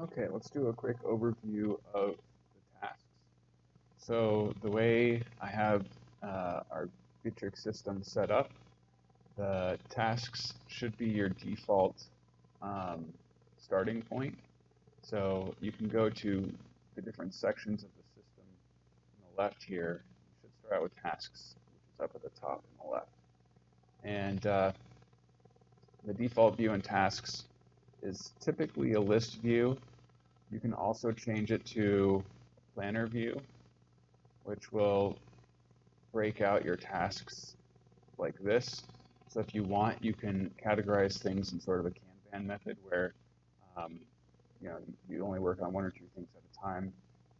Okay, let's do a quick overview of the tasks. So the way I have our Bitrix system set up, the tasks should be your default um, starting point. So you can go to the different sections of the system on the left here. You should start out with tasks, which is up at the top on the left. And the default view in tasks is typically a list view. You can also change it to a planner view, which will break out your tasks like this. So if you want, you can categorize things in sort of a Kanban method where um, you only work on one or two things at a time,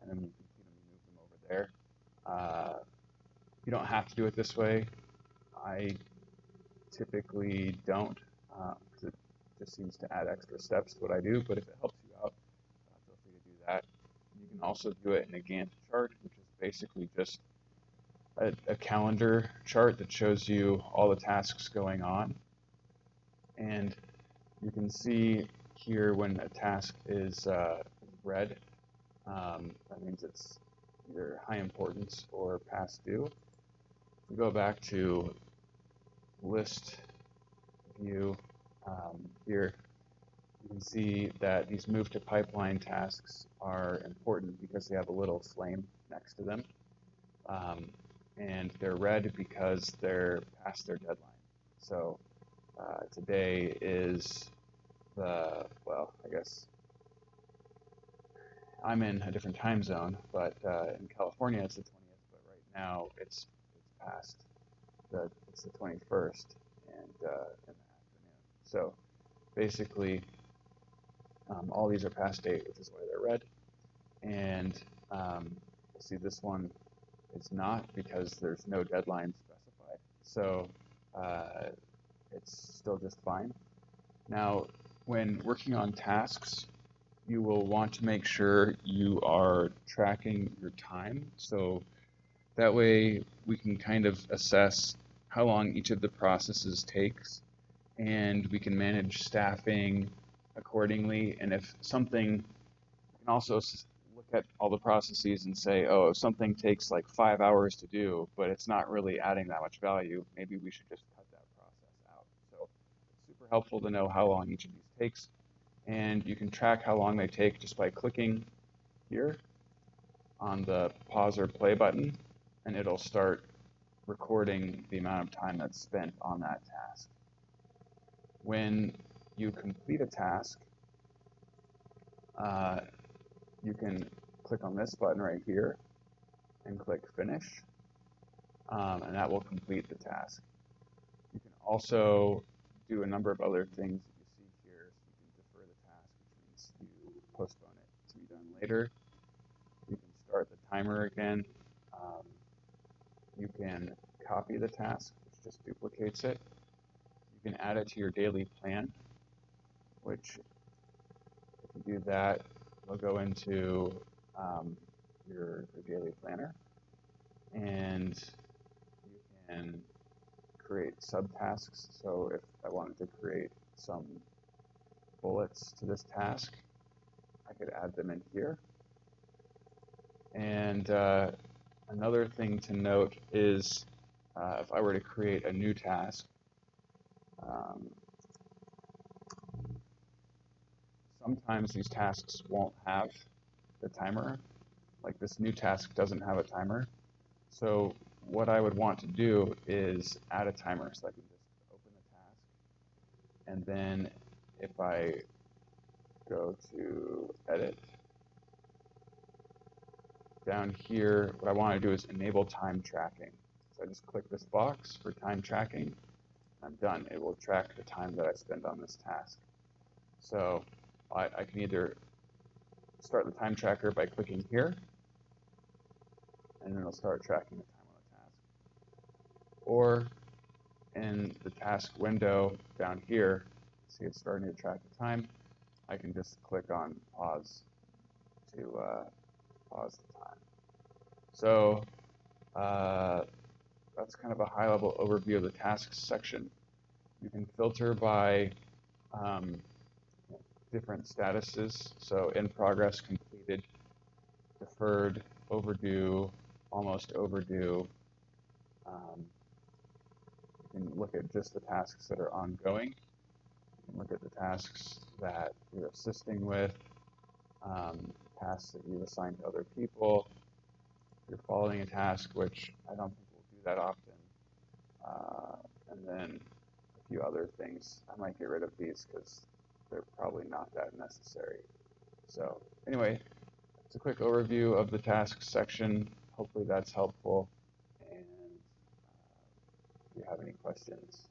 and then you complete them and move them over there. You don't have to do it this way. I typically don't, because it just seems to add extra steps to what I do. But if it helps you out, feel free to do that. You can also do it in a Gantt chart, which is basically just a calendar chart that shows you all the tasks going on. And you can see here when a task is red, that means it's either high importance or past due. If we go back to list view here, you can see that these move to pipeline tasks are important because they have a little flame next to them. And they're red because they're past their deadline. So today is well, I guess I'm in a different time zone, but in California it's the 20th, but right now it's past it's the 21st and in the afternoon. So basically, all these are past date, which is why they're red. And we'll see this one is not because there's no deadline specified. So it's still just fine. Now, when working on tasks, you will want to make sure you are tracking your time. So that way we can kind of assess how long each of the processes takes, and we can manage staffing accordingly. And if something, we can also look at all the processes and say, oh, if something takes like 5 hours to do, but it's not really adding that much value, maybe we should just cut that process out. So it's super helpful to know how long each of these takes. And you can track how long they take just by clicking here on the pause or play button, and it'll start recording the amount of time that's spent on that task. When you complete a task, you can click on this button right here and click finish, and that will complete the task. You can also do a number of other things that you see here. So you can defer the task, which means you postpone it to be done later. You can start the timer again. You can copy the task, which just duplicates it. You can add it to your daily plan, which if you do that, will go into your daily planner. And you can create subtasks. So if I wanted to create some bullets to this task, I could add them in here. And another thing to note is if I were to create a new task, sometimes these tasks won't have the timer. Like this new task doesn't have a timer. So what I would want to do is add a timer. So I can just open the task, and then if I go to edit, down here, what I want to do is enable time tracking. So I just click this box for time tracking. I'm done. It will track the time that I spend on this task. So I can either start the time tracker by clicking here, and then it'll start tracking the time on the task. Or in the task window down here, see it's starting to track the time, I can just click on pause to pause the time. So that's kind of a high-level overview of the tasks section. You can filter by different statuses. So in progress, completed, deferred, overdue, almost overdue. You can look at just the tasks that are ongoing. You can look at the tasks that you're assisting with, tasks that you assign to other people. If you're following a task, which I don't think we'll do that often, and then a few other things. I might get rid of these because they're probably not that necessary. So anyway, it's a quick overview of the tasks section. Hopefully that's helpful. And if you have any questions,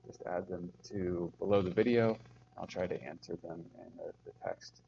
just add them to below the video. I'll try to answer them in the text